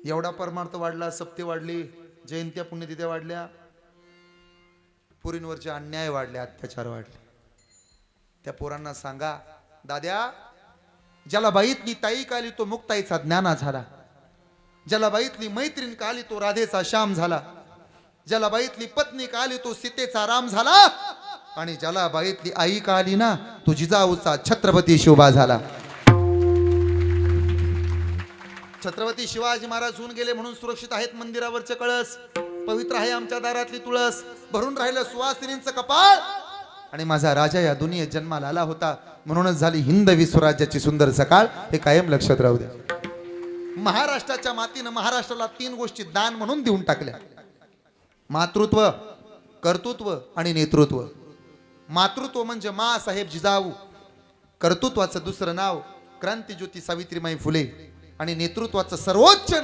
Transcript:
एवढा परमार्थ वाढला, सप्ते वाढली, जयंत्या पुण्यतिथ्या वाढल्या, पोरींवरचे अन्याय वाढले, अत्याचार वाढले. त्या पोरांना सांगा, दाद्या, ज्याला बाईतली ताई काली तो मुक्ताईचा ज्ञाना झाला, ज्याला बाईतली मैत्रीण काली तो राधेचा श्याम झाला, ज्याला बाईतली पत्नी काली तो सीतेचा राम झाला, आणि ज्याला बाईतली आई काली ना तो जिजाऊचा छत्रपती शिवबा झाला. छत्रपती शिवाजी महाराज होऊन गेले म्हणून सुरक्षित आहेत मंदिरावरचे कळस, पवित्र आहे आमच्या दारातली तुळस, भरून राहिलं सुवासिनींचं कपाळ, आणि माझा राजा या दुनियेत जन्माला आला होता म्हणूनच झाली हिंदवी स्वराज्याची सुंदर सकाळ. हे कायम लक्षात राहू द्या. महाराष्ट्राच्या मातीनं महाराष्ट्राला 3 गोष्टी दान म्हणून देऊन टाकल्या: मातृत्व, कर्तृत्व आणि नेतृत्व. मातृत्व म्हणजे मा साहेब जिजाऊ, कर्तृत्वाचं दुसरं नाव क्रांतीज्योती सावित्रीमाई फुले, आणि नेतृत्वाचं सर्वोच्च नाव